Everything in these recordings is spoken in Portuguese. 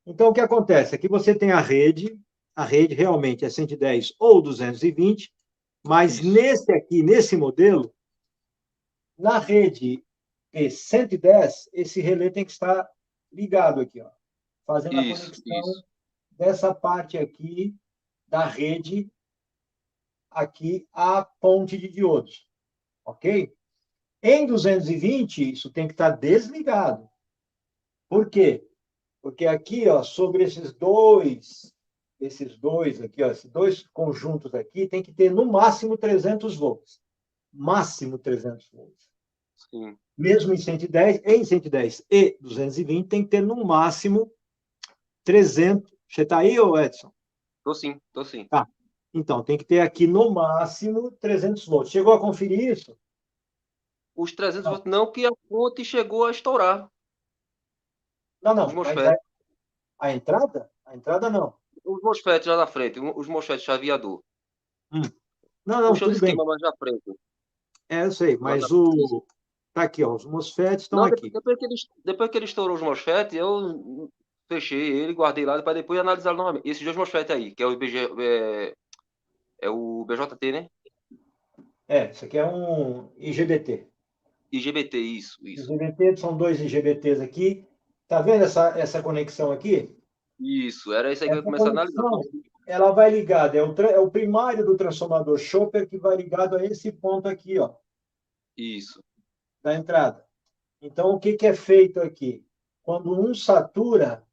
Então, o que acontece? Aqui você tem a rede realmente é 110 ou 220, mas Isso. nesse modelo, na rede P110, esse relé tem que estar ligado aqui, ó, fazendo a Isso, conexão isso. dessa parte aqui da rede aqui à ponte de diodos, ok? Em 220, isso tem que estar desligado. Por quê? Porque aqui, ó, sobre esses dois aqui, ó, esses dois conjuntos aqui, tem que ter no máximo 300 volts. Máximo 300 volts. Sim. Mesmo em 110 e 220, tem que ter no máximo 300. Você está aí, ô Edson? Tô sim, tô sim. Tá. Então, tem que ter aqui no máximo 300 volts. Chegou a conferir isso? Os 300 Não, volts não, que a fonte chegou a estourar. não, Os não, mas MOSFET. a entrada? A entrada não. Os MOSFET já na frente, os MOSFET chaveador. Hum. Não, não, Puxando o tudo bem. esquema mais na frente. É, eu sei, Lá mas na frente. o. Tá aqui, ó, os MOSFETs estão Não, aqui. depois que ele estourou os MOSFET, eu fechei ele, guardei lá para depois analisar novamente. Esses dois MOSFET aí, que é o IBG, é o BJT, né? É, isso aqui é um IGBT. IGBT, isso. IGBT são dois IGBTs aqui. Tá vendo essa conexão aqui? Isso, era isso aí que eu ia Essa começar a analisar. conexão, ela vai ligada, é o primário do transformador Chopper que vai ligado a esse ponto aqui, ó, Isso, da entrada. Então, o que é feito aqui? Quando um satura,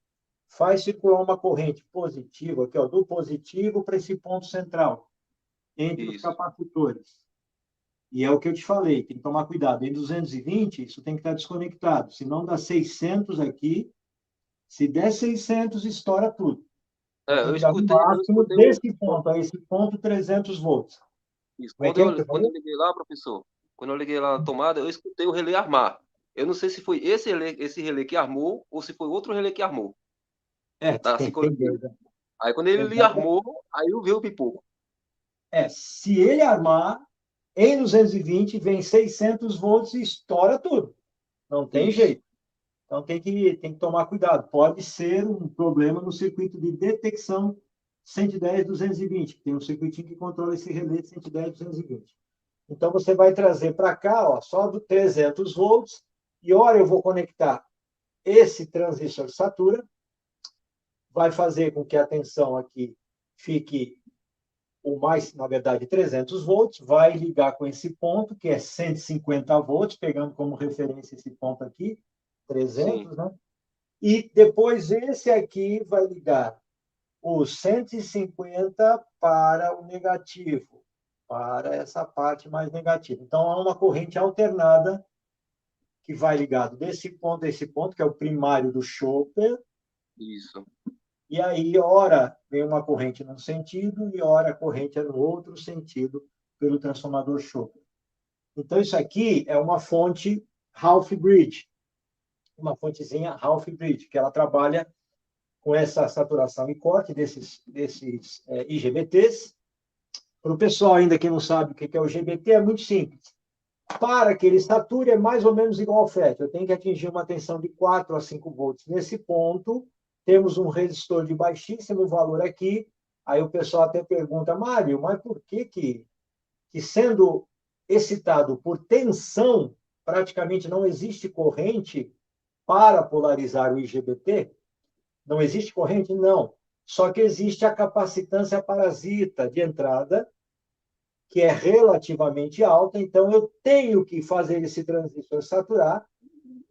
faz circular uma corrente positiva, aqui, ó, do positivo para esse ponto central, entre os isso. capacitores. E é o que eu te falei, tem que tomar cuidado. Em 220, isso tem que estar desconectado, senão dá 600 aqui. Se der 600, estoura tudo. Então É, tem que dar no eu máximo escutei desse ponto a esse ponto 300 volts. isso. Como é que é que você Quando eu falou? liguei lá, professor, quando eu liguei lá na tomada, eu escutei o relé armar. Eu não sei se foi esse relé que armou ou se foi outro relé que armou, É, da tem sincronia. dois, né? Aí quando ele Exato. armou, aí eu vi o pipoco. É, se ele armar, em 220 vem 600 volts e estoura tudo. Não tem Isso. jeito. Então tem que tomar cuidado. Pode ser um problema no circuito de detecção 110, 220, que tem um circuitinho que controla esse relé de 110, 220. Então você vai trazer para cá, ó, só do 300 volts, e ora eu vou conectar esse transistor satura, vai fazer com que a tensão aqui fique o mais, na verdade, 300 volts, vai ligar com esse ponto, que é 150 volts, pegando como referência esse ponto aqui, Sim. 300, né? E depois esse aqui vai ligar o 150 para o negativo, para essa parte mais negativa. Então, há uma corrente alternada que vai ligado desse ponto a esse ponto, que é o primário do Chopper, Isso. e aí, ora, vem uma corrente num sentido e ora a corrente é no outro sentido pelo transformador Chopper. Então, isso aqui é uma fonte half bridge, uma fontezinha half bridge, que ela trabalha com essa saturação e corte desses IGBTs. Para o pessoal ainda que não sabe o que é o GBT, é muito simples. Para que ele sature, é mais ou menos igual ao FET. Eu tenho que atingir uma tensão de 4 a 5 volts. Nesse ponto, temos um resistor de baixíssimo valor aqui. Aí o pessoal até pergunta, Mário, mas por que sendo excitado por tensão, praticamente não existe corrente para polarizar o IGBT? Não existe corrente? Não. Só que existe a capacitância parasita de entrada, que é relativamente alta, então eu tenho que fazer esse transistor saturar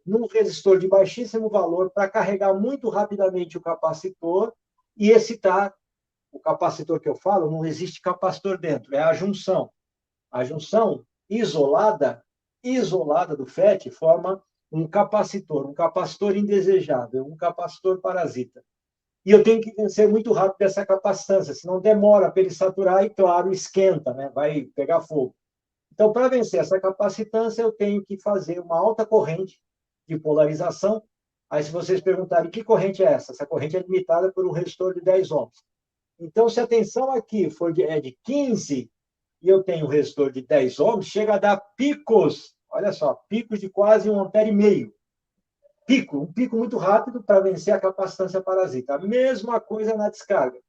num resistor de baixíssimo valor para carregar muito rapidamente o capacitor e excitar o capacitor que eu falo, não existe capacitor dentro, é a junção. A junção isolada do FET forma um capacitor indesejável, um capacitor parasita. E eu tenho que vencer muito rápido essa capacitância, senão demora para ele saturar e, claro, esquenta, né? Vai pegar fogo. Então, para vencer essa capacitância, eu tenho que fazer uma alta corrente de polarização. Aí, se vocês perguntarem que corrente é essa? Essa corrente é limitada por um resistor de 10 ohms. Então, se a tensão aqui é de 15 e eu tenho um resistor de 10 ohms, chega a dar picos, olha só, picos de quase 1,5 ampere. um pico muito rápido para vencer a capacitância parasita. A mesma coisa na descarga.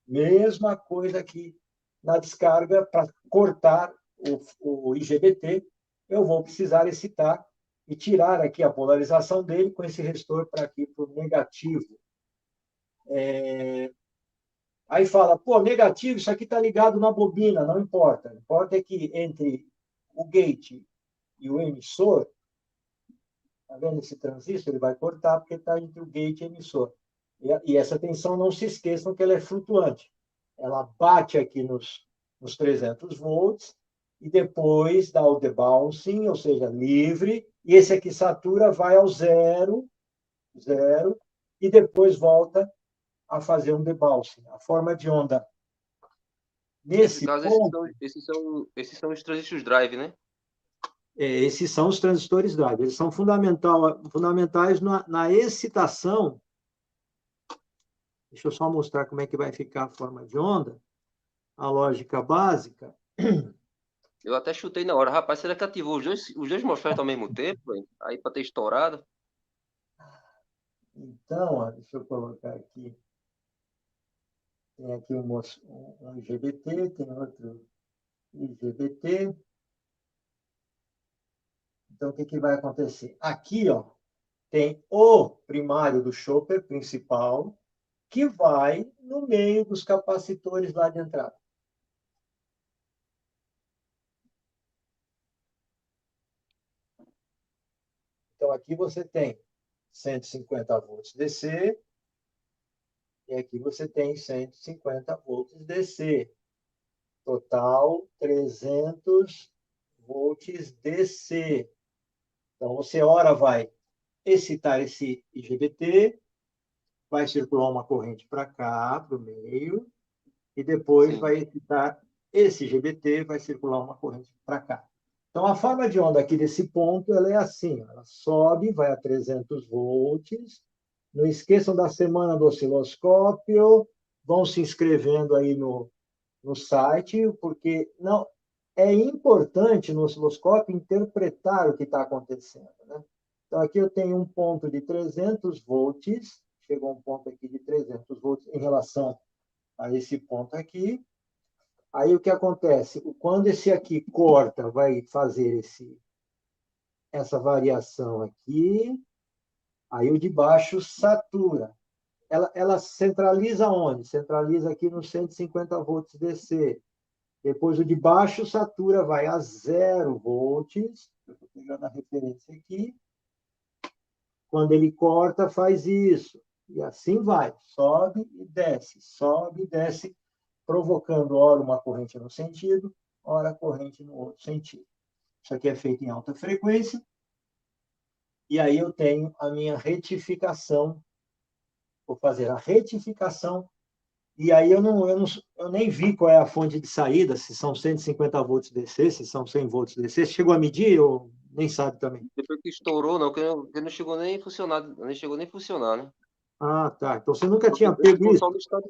Mesma coisa aqui na descarga, para cortar o IGBT, eu vou precisar excitar e tirar aqui a polarização dele com esse resistor para aqui, para o negativo. Aí fala, pô, negativo, isso aqui está ligado na bobina, não importa. O importa é que entre o gate e o emissor, tá vendo esse transistor? Ele vai cortar porque está entre o gate e o emissor. E essa tensão, não se esqueçam que ela é flutuante. Ela bate aqui nos 300 volts e depois dá o debouncing, ou seja, livre, e esse aqui satura, vai ao zero, e depois volta a fazer um debouncing. A forma de onda Nesse nesse caso, ponto, esses são os transistores drive, né? esses são os transistores drive. Eles são fundamentais na excitação. Deixa eu só mostrar como é que vai ficar a forma de onda, a lógica básica. Eu até chutei na hora. Rapaz, será que ativou os dois MOSFET ao mesmo tempo, hein? Aí para ter estourado? Então, ó, deixa eu colocar aqui. Tem aqui um IGBT, tem outro IGBT. Então, o que, que vai acontecer? Aqui, ó, tem o primário do chopper principal, que vai no meio dos capacitores lá de entrada. Então, aqui você tem 150 volts DC, e aqui você tem 150 volts DC. Total 300 volts DC. Então, você, ora, vai excitar esse IGBT, vai circular uma corrente para cá, para o meio, e depois Sim. vai excitar esse IGBT, vai circular uma corrente para cá. Então, a forma de onda aqui desse ponto, ela é assim, ela sobe, vai a 300 volts. Não esqueçam da semana do osciloscópio, vão se inscrevendo aí no site, porque não é importante no osciloscópio interpretar o que está acontecendo, né? Então, aqui eu tenho um ponto de 300 volts, chegou um ponto aqui de 300 volts em relação a esse ponto aqui. Aí o que acontece? Quando esse aqui corta, vai fazer essa variação aqui, aí o de baixo satura. Ela centraliza onde? Centraliza aqui nos 150 volts DC. Depois o de baixo satura, vai a 0 volts. Estou pegando a referência aqui. Quando ele corta, faz isso. E assim vai. Sobe e desce, provocando, ora, uma corrente no sentido, ora, corrente no outro sentido. Isso aqui é feito em alta frequência. E aí eu tenho a minha retificação. Vou fazer a retificação. E aí eu nem vi qual é a fonte de saída, se são 150 volts DC, se são 100 volts DC. Chegou a medir ou nem sabe também? Depois que estourou, não, que não chegou nem a funcionar, nem chegou nem a funcionar, né? Ah, tá. Então você nunca tinha Ele pego ficou isso? só no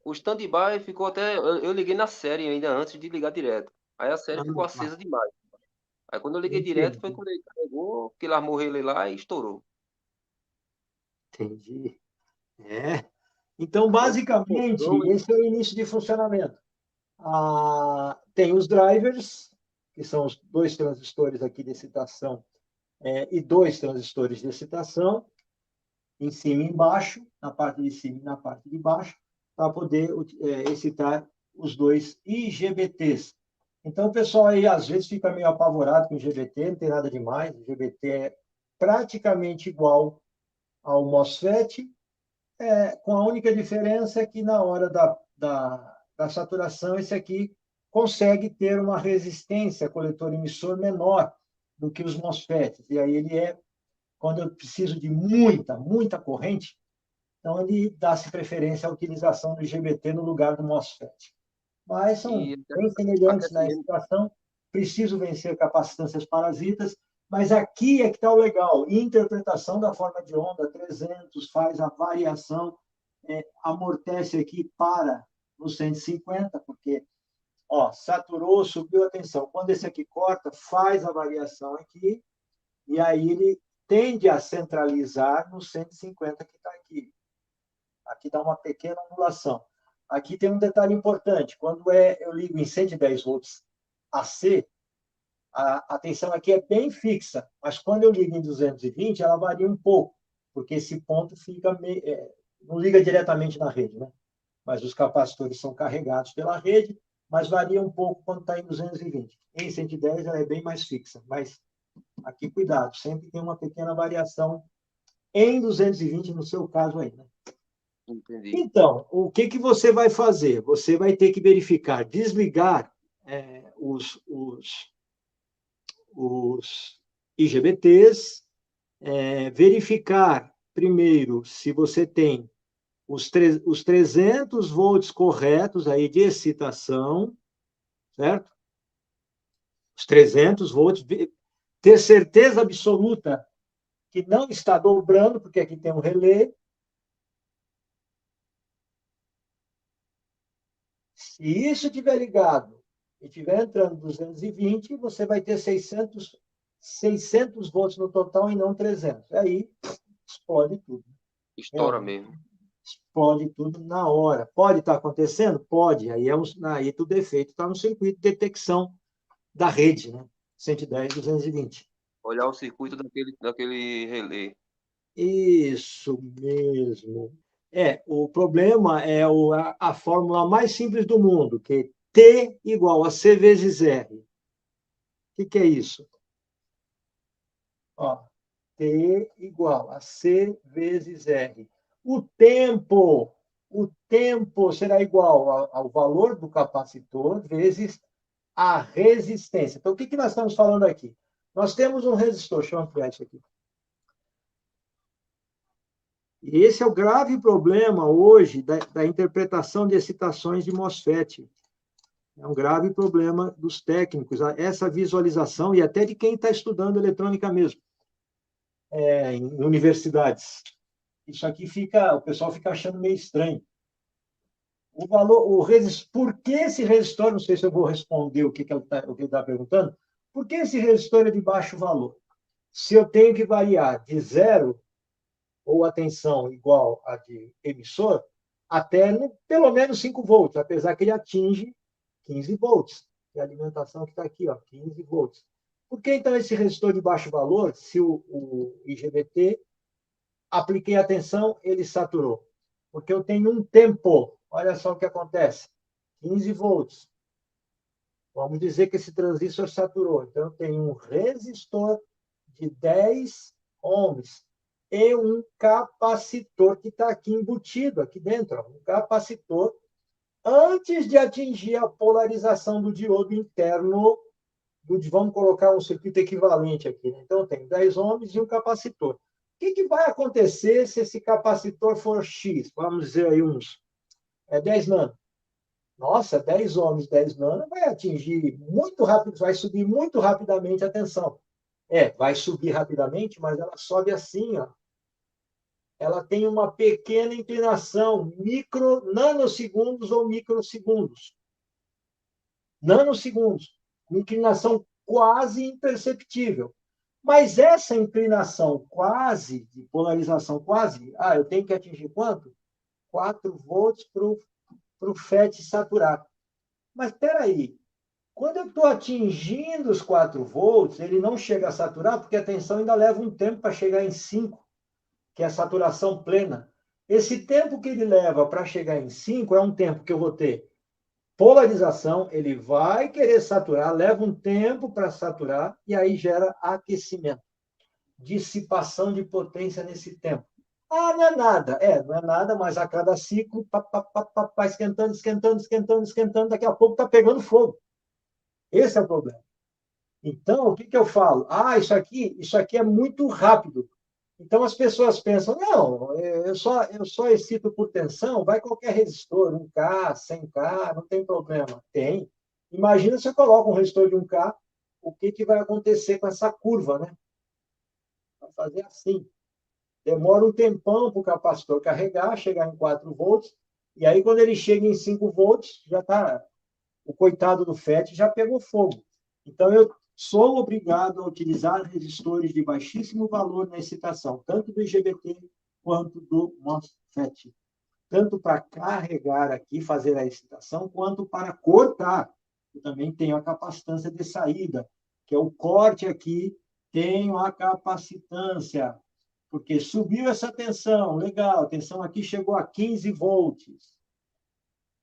o stand-by ficou até. Eu liguei na série ainda antes de ligar direto. Aí a série Ah, ficou tá. acesa demais. Aí quando eu liguei direto foi Entendi. quando ele carregou, que ele armou ele lá e estourou. Entendi. É. Então, Foi basicamente, bom, esse é o início de funcionamento. Tem os drivers, que são os dois transistores aqui de excitação, e dois transistores de excitação, em cima e embaixo, na parte de cima e na parte de baixo, para poder excitar os dois IGBTs. Então, o pessoal aí às vezes fica meio apavorado com o IGBT, não tem nada demais, o IGBT é praticamente igual ao MOSFET, com a única diferença que na hora da saturação, esse aqui consegue ter uma resistência coletor-emissor menor do que os MOSFETs. E aí quando eu preciso de muita corrente, então ele dá-se preferência à utilização do IGBT no lugar do MOSFET. Mas são e bem semelhantes na aquecimento. excitação, preciso vencer capacitâncias parasitas, mas aqui é que está o legal, interpretação da forma de onda, 300, faz a variação, amortece aqui, para no 150, porque saturou, subiu a tensão. Quando esse aqui corta, faz a variação aqui, e aí ele tende a centralizar no 150 que está aqui. Aqui dá uma pequena ondulação. Aqui tem um detalhe importante. Quando eu ligo em 110 volts AC, a tensão aqui é bem fixa, mas quando eu ligo em 220, ela varia um pouco, porque esse ponto não liga diretamente na rede, né? Mas os capacitores são carregados pela rede, mas varia um pouco quando está em 220. Em 110, ela é bem mais fixa, mas aqui, cuidado, sempre tem uma pequena variação em 220, no seu caso aí, né? Entendi. Então, o que você vai fazer? Você vai ter que verificar, desligar os IGBTs, verificar primeiro se você tem os 300 volts corretos aí de excitação, certo? Os 300 volts, ter certeza absoluta que não está dobrando, porque aqui tem um relé. Se isso estiver ligado e estiver entrando 220, você vai ter 600 volts no total e não 300. Aí explode tudo. Estoura Realmente, mesmo. explode tudo na hora. Pode estar acontecendo? Pode. Aí o defeito está no circuito de detecção da rede, né? 110, 220. Olhar o circuito daquele relé. Isso mesmo. O problema é a fórmula mais simples do mundo, que é T igual a C vezes R. O que é isso? Ó, T igual a C vezes R. O tempo será igual ao valor do capacitor vezes a resistência. Então, o que nós estamos falando aqui? Nós temos um resistor, deixa eu ampliar isso aqui. E esse é o grave problema hoje da interpretação de excitações de MOSFET. É um grave problema dos técnicos, essa visualização, e até de quem está estudando eletrônica mesmo, em universidades. Isso aqui o pessoal fica achando meio estranho. Por que esse resistor, não sei se eu vou responder o que ele está perguntando, por que esse resistor é de baixo valor? Se eu tenho que variar de zero, ou a tensão igual a de emissor, até pelo menos 5 volts, apesar que ele atinge 15 volts, que é a alimentação que está aqui, ó, 15 volts. Por que, então, esse resistor de baixo valor, se o IGBT, apliquei a tensão, ele saturou? Porque eu tenho um tempo. Olha só o que acontece. 15 volts. Vamos dizer que esse transistor saturou. Então, eu tenho um resistor de 10 ohms e um capacitor que está aqui embutido, aqui dentro. Ó, um capacitor, antes de atingir a polarização do diodo interno, vamos colocar um circuito equivalente aqui. Né? Então, eu tenho 10 ohms e um capacitor. O que vai acontecer se esse capacitor for X? Vamos dizer aí 10 nano. Nossa, 10 ohms, 10 nano vai atingir muito rápido, vai subir muito rapidamente a tensão. Vai subir rapidamente, mas ela sobe assim, ó. Ela tem uma pequena inclinação, nanosegundos ou microsegundos. Nanosegundos, uma inclinação quase imperceptível. Mas essa inclinação quase, de polarização quase, eu tenho que atingir quanto? 4 volts para o FET saturar. Mas espera aí, quando eu estou atingindo os 4 volts, ele não chega a saturar, porque a tensão ainda leva um tempo para chegar em 5, que é a saturação plena. Esse tempo que ele leva para chegar em 5 é um tempo que eu vou ter polarização, ele vai querer saturar, leva um tempo para saturar, e aí gera aquecimento, dissipação de potência nesse tempo. Não é nada. Não é nada, mas a cada ciclo, esquentando, esquentando, esquentando, esquentando, daqui a pouco está pegando fogo. Esse é o problema. Então, o que eu falo? Isso aqui é muito rápido. Então, as pessoas pensam, não, eu só excito por tensão, vai qualquer resistor, 1K, 100K, não tem problema. Tem. Imagina se eu coloco um resistor de 1K, o que vai acontecer com essa curva, né? Vai fazer assim. Demora um tempão para o capacitor carregar, chegar em 4 volts, e aí, quando ele chega em 5 volts, já está. O coitado do FET já pegou fogo. Então, Sou obrigado a utilizar resistores de baixíssimo valor na excitação, tanto do IGBT quanto do MOSFET. Tanto para carregar aqui, fazer a excitação, quanto para cortar. Eu também tenho a capacitância de saída, que é o corte aqui, tenho a capacitância, porque subiu essa tensão, legal, a tensão aqui chegou a 15 volts.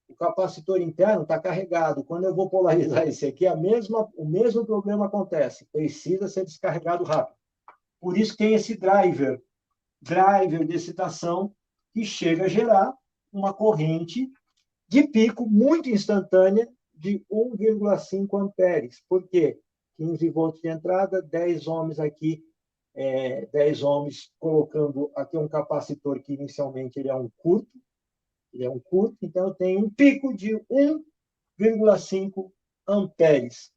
O capacitor interno está carregado. Quando eu vou polarizar esse aqui, o mesmo problema acontece. Precisa ser descarregado rápido. Por isso tem esse driver de excitação, que chega a gerar uma corrente de pico muito instantânea de 1,5 amperes. Por quê? 15 volts de entrada, 10 ohms aqui, 10 ohms colocando aqui um capacitor que inicialmente ele é um curto, então eu tenho um pico de 1,5 amperes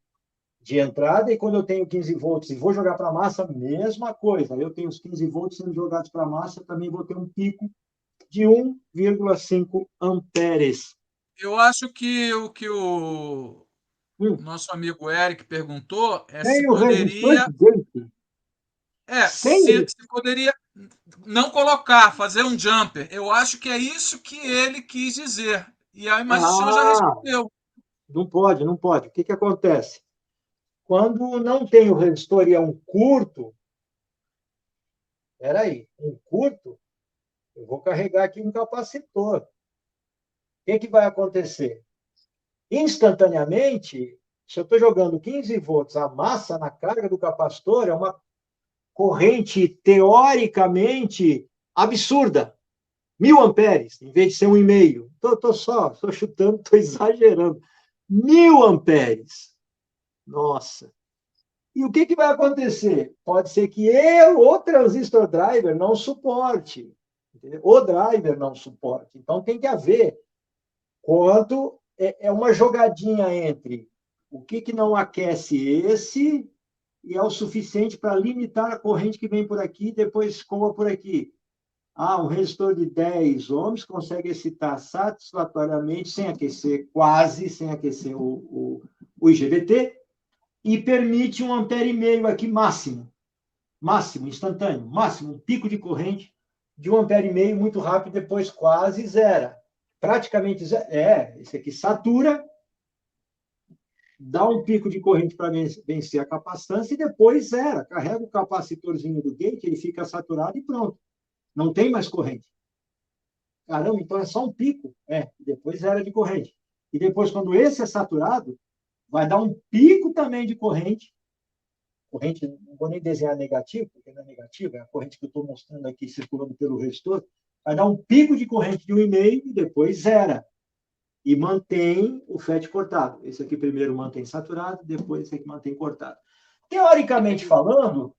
de entrada, e quando eu tenho 15 volts e vou jogar para a massa, mesma coisa. Eu tenho os 15 volts sendo jogados para a massa, também vou ter um pico de 1,5 amperes. Eu acho que o que o nosso amigo Eric perguntou é se Sem o poderia. resistor de gate. Se poderia não colocar, fazer um jumper. Eu acho que é isso que ele quis dizer. E aí, mas o senhor já respondeu. Não pode, não pode. O que acontece? Quando não tem o resistor e é um curto, um curto, eu vou carregar aqui um capacitor. O que vai acontecer? Instantaneamente, se eu estou jogando 15 volts, a massa na carga do capacitor é uma corrente teoricamente absurda. 1.000 amperes, em vez de ser 1,5. Estou chutando, estou exagerando. 1.000 amperes. Nossa. E o que vai acontecer? Pode ser que o transistor driver não suporte. Entendeu? O driver não suporte. Então, tem que haver quanto é uma jogadinha entre o que não aquece esse e é o suficiente para limitar a corrente que vem por aqui e depois escoa por aqui. Um resistor de 10 ohms consegue excitar satisfatoriamente, sem aquecer, quase sem aquecer o IGBT, e permite 1,5 ampere aqui máximo, instantâneo, máximo, um pico de corrente de 1,5 ampere muito rápido, depois quase zera. Praticamente zera. Esse aqui satura, dá um pico de corrente para vencer a capacitância e depois zera. Carrega o capacitorzinho do gate, ele fica saturado e pronto. Não tem mais corrente. Caramba, então é só um pico. Depois zera de corrente. E depois, quando esse é saturado, vai dar um pico também de corrente. Corrente, não vou nem desenhar negativo, porque não é negativo, é a corrente que eu estou mostrando aqui circulando pelo resistor. Vai dar um pico de corrente de 1,5 e depois zera. E mantém o FET cortado. Esse aqui primeiro mantém saturado, depois esse aqui mantém cortado. Teoricamente falando,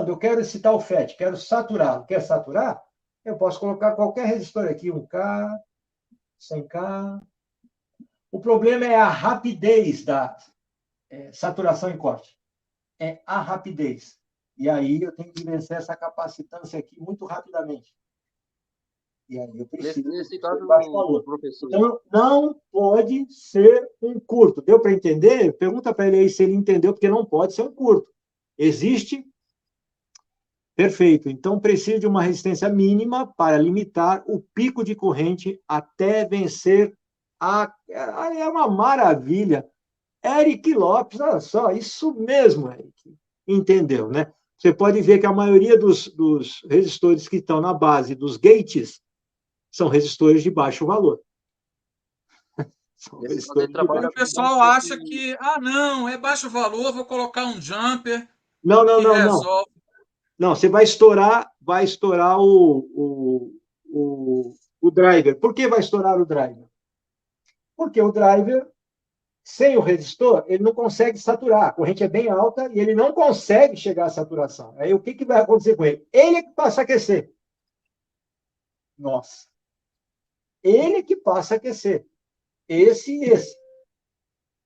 eu quero excitar o FET, quero saturar. Quer saturar? Eu posso colocar qualquer resistor aqui, 1K, 100K. O problema é a rapidez da saturação e corte. É a rapidez. E aí eu tenho que vencer essa capacitância aqui muito rapidamente. E aí eu preciso nesse caso, baixo valor. professor. Então, não pode ser um curto. Deu para entender? Pergunta para ele aí se ele entendeu, porque não pode ser um curto. Existe? Perfeito. Então, precisa de uma resistência mínima para limitar o pico de corrente até vencer É uma maravilha. Eric Lopes, olha só, isso mesmo, Eric. Entendeu, né? Você pode ver que a maioria dos resistores que estão na base dos gates são resistores de baixo valor. O pessoal acha que, não, é baixo valor, vou colocar um jumper. Não. Não, você vai estourar o driver. Por que vai estourar o driver? Porque o driver, sem o resistor, ele não consegue saturar. A corrente é bem alta e ele não consegue chegar à saturação. Aí o que vai acontecer com ele? Ele é que passa a aquecer. Nossa. Ele é que passa a aquecer. Esse e esse.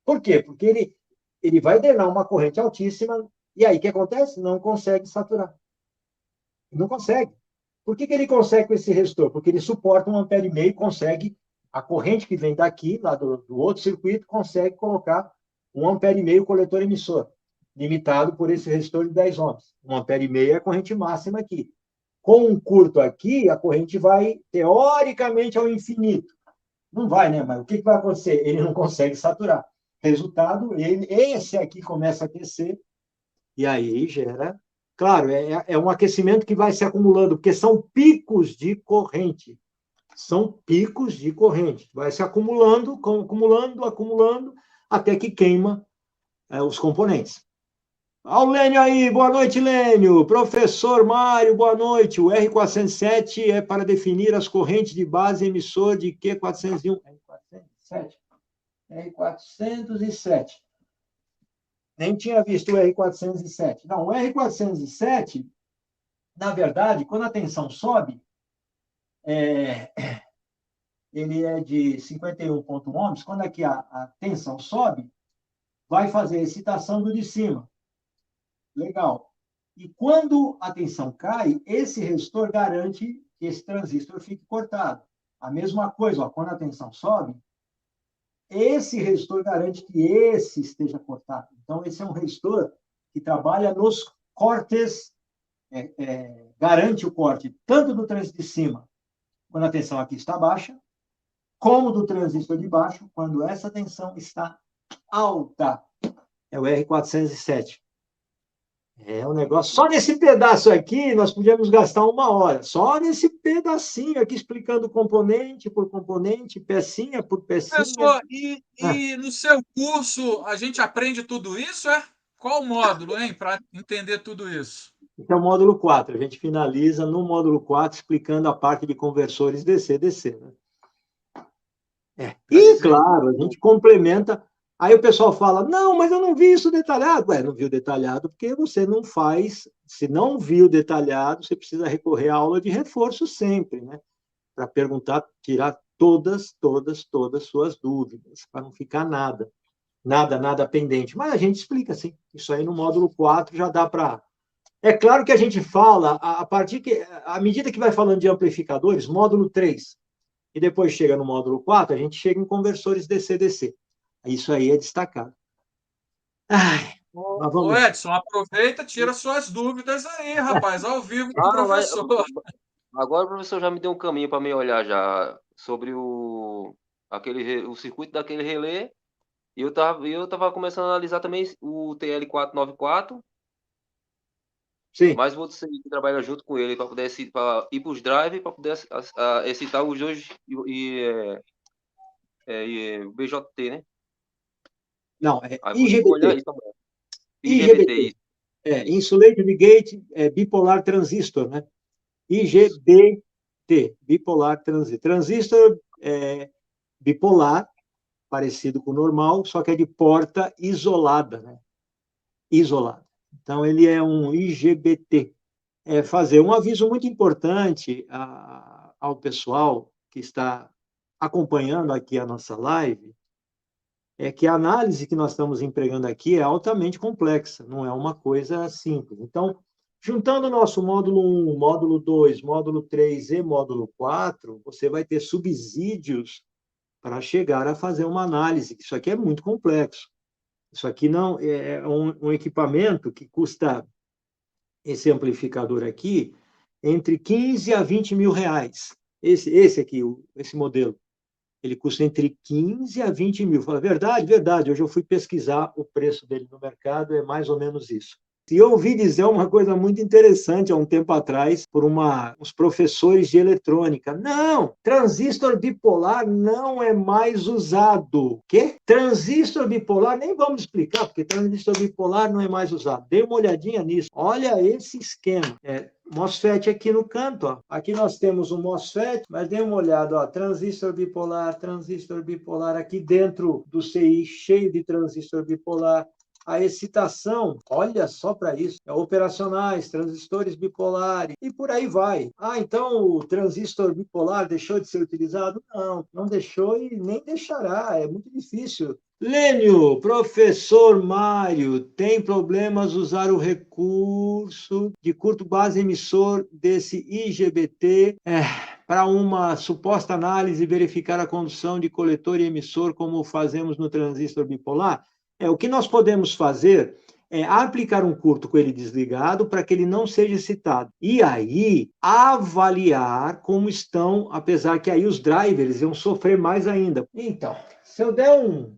Por quê? Porque ele vai drenar uma corrente altíssima e aí o que acontece? Não consegue saturar. Não consegue. Por que ele consegue com esse resistor? Porque ele suporta 1,5 ampere, consegue, a corrente que vem daqui, lá do outro circuito, consegue colocar 1,5 ampere coletor emissor, limitado por esse resistor de 10 ohms. 1,5 ampere é a corrente máxima aqui. Com um curto aqui, a corrente vai, teoricamente, ao infinito. Não vai, né? Mas o que vai acontecer? Ele não consegue saturar. Resultado, esse aqui começa a aquecer, e aí gera... Claro, é um aquecimento que vai se acumulando, porque são picos de corrente. São picos de corrente. Vai se acumulando, acumulando, até que queima os componentes. Olha o Lênio aí, boa noite, Lênio. Professor Mário, boa noite. O R407 é para definir as correntes de base emissor de Q401. R407? R407. Nem tinha visto o R407. Não, o R407, na verdade, quando a tensão sobe, ele é de 51 ohms. Quando aqui a tensão sobe, vai fazer a excitação do de cima. Legal. E quando a tensão cai, esse resistor garante que esse transistor fique cortado. A mesma coisa, ó, quando a tensão sobe, esse resistor garante que esse esteja cortado. Então, esse é um resistor que trabalha nos cortes, garante o corte tanto do transistor de cima, quando a tensão aqui está baixa, como do transistor de baixo, quando essa tensão está alta. É o R407. É um negócio... Só nesse pedaço aqui, nós podíamos gastar 1 hora. Só nesse pedacinho aqui, explicando componente por componente, pecinha por pecinha. Professor, e no seu curso a gente aprende tudo isso, é? Qual o módulo, hein, para entender tudo isso? Então, o módulo 4. A gente finaliza no módulo 4, explicando a parte de conversores DC-DC. Né? E, claro, a gente complementa... Aí o pessoal fala, não, mas eu não vi isso detalhado. Não viu detalhado porque você não faz... Se não viu detalhado, você precisa recorrer à aula de reforço sempre, né? Para perguntar, tirar todas suas dúvidas, para não ficar nada pendente. Mas a gente explica, sim. Isso aí no módulo 4 já dá para... É claro que a gente fala, à medida que vai falando de amplificadores, módulo 3, e depois chega no módulo 4, a gente chega em conversores DC-DC. Isso aí é destacado. Ô Edson, aproveita, tira suas dúvidas aí, rapaz, ao vivo com o professor. Agora o professor já me deu um caminho para me olhar já sobre o circuito daquele relé, e eu tava começando a analisar também o TL494. Sim. Mas você que trabalha junto com ele para poder ir para os drive, para poder excitar os dois e o BJT, né? Não, é IGBT. IGBT. Insulated Gate Bipolar Transistor, né? IGBT, Bipolar Transistor. Transistor bipolar, parecido com o normal, só que é de porta isolada, né? Isolada. Então, ele é um IGBT. Fazer um aviso muito importante ao pessoal que está acompanhando aqui a nossa live, é que a análise que nós estamos empregando aqui é altamente complexa, não é uma coisa simples. Então, juntando o nosso módulo 1, módulo 2, módulo 3 e módulo 4, você vai ter subsídios para chegar a fazer uma análise. Isso aqui é muito complexo. Isso aqui não é um equipamento que custa, esse amplificador aqui, entre 15 a 20 mil reais. Esse aqui, esse modelo. Ele custa entre 15 a 20 mil. Fala, verdade. Hoje eu fui pesquisar o preço dele no mercado, é mais ou menos isso. E eu ouvi dizer uma coisa muito interessante há um tempo atrás por uns professores de eletrônica. Não, transistor bipolar não é mais usado. Quê? Transistor bipolar, nem vamos explicar, porque transistor bipolar não é mais usado. Dê uma olhadinha nisso. Olha esse esquema. MOSFET aqui no canto, ó. Aqui nós temos um MOSFET, mas dê uma olhada, ó, transistor bipolar aqui dentro do CI, cheio de transistor bipolar. A excitação, olha só para isso, operacionais, transistores bipolares, e por aí vai. Então o transistor bipolar deixou de ser utilizado? Não deixou e nem deixará, é muito difícil. Lênio, professor Mário, tem problemas usar o recurso de curto base emissor desse IGBT para uma suposta análise e verificar a condução de coletor e emissor como fazemos no transistor bipolar? O que nós podemos fazer é aplicar um curto com ele desligado para que ele não seja excitado. E aí, avaliar como estão, apesar que aí os drivers iam sofrer mais ainda. Então, se eu der um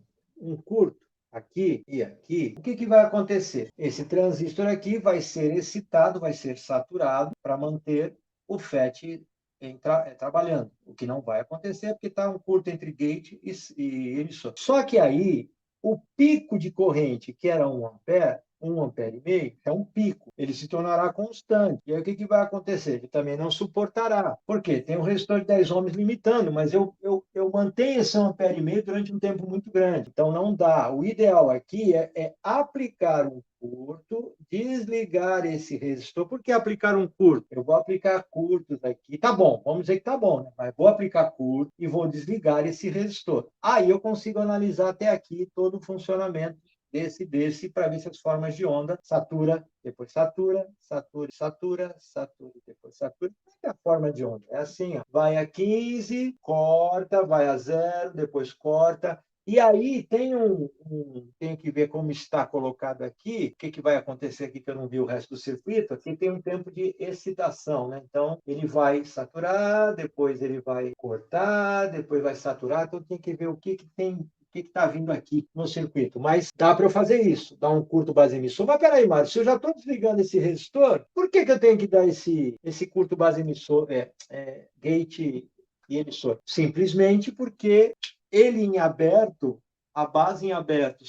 curto aqui e aqui, o que vai acontecer? Esse transistor aqui vai ser excitado, vai ser saturado para manter o FET trabalhando. O que não vai acontecer porque está um curto entre gate e emissor. Só que aí, o pico de corrente, que era 1 ampere, 1,5 ampere, é um pico. Ele se tornará constante. E aí o que vai acontecer? Ele também não suportará. Por quê? Tem um resistor de 10 ohms limitando, mas eu mantenho esse 1,5 ampere durante um tempo muito grande. Então não dá. O ideal aqui é aplicar um curto, desligar esse resistor. Por que aplicar um curto? Eu vou aplicar curtos aqui. Tá bom, vamos dizer que tá bom, né? Mas vou aplicar curto e vou desligar esse resistor. Aí eu consigo analisar até aqui todo o funcionamento desse, para ver se as formas de onda satura, depois satura, depois satura. É a forma de onda. É assim, ó. Vai a 15, corta, vai a 0, depois corta. E aí tem que ver como está colocado aqui, o que vai acontecer aqui, que eu não vi o resto do circuito. Aqui tem um tempo de excitação, né? Então, ele vai saturar, depois ele vai cortar, depois vai saturar. Então, tem que ver o que tem, o que está vindo aqui no circuito. Mas dá para eu fazer isso, dar um curto base emissor. Mas peraí, Mário, se eu já estou desligando esse resistor, por que eu tenho que dar esse curto base emissor, gate e emissor? Simplesmente porque ele em aberto, a base em aberto,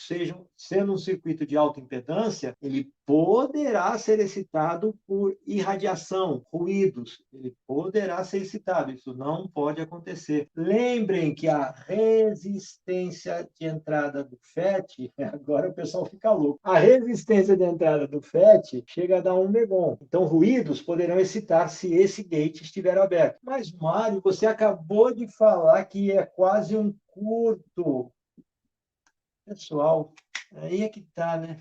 sendo um circuito de alta impedância, ele poderá ser excitado por irradiação, ruídos. Ele poderá ser excitado. Isso não pode acontecer. Lembrem que a resistência de entrada do FET, agora o pessoal fica louco, a resistência de entrada do FET chega a dar 1 megon. Então, ruídos poderão excitar se esse gate estiver aberto. Mas, Mário, você acabou de falar que é quase um curto. Pessoal, aí é que está, né?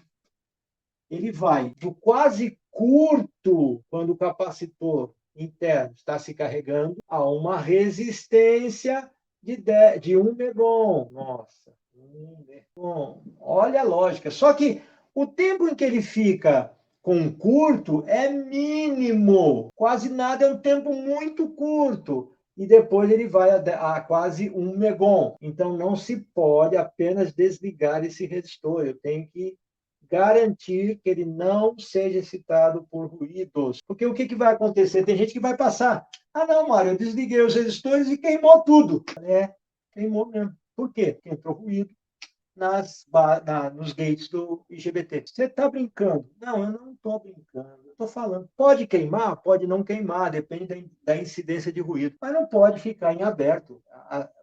Ele vai do quase curto, quando o capacitor interno está se carregando, a uma resistência de 1 megon. Nossa, 1 megon. Olha a lógica. Só que o tempo em que ele fica com curto é mínimo. Quase nada, é um tempo muito curto. E depois ele vai a quase 1 megon. Então, não se pode apenas desligar esse resistor. Eu tenho que garantir que ele não seja excitado por ruídos. Porque o que vai acontecer? Tem gente que vai passar. Ah, não, Mário, eu desliguei os resistores e queimou tudo. Queimou mesmo. Por quê? Porque entrou ruído nos gates do IGBT. Você está brincando? Não, eu não estou brincando. Eu estou falando. Pode queimar? Pode não queimar, depende da incidência de ruído. Mas não pode ficar em aberto.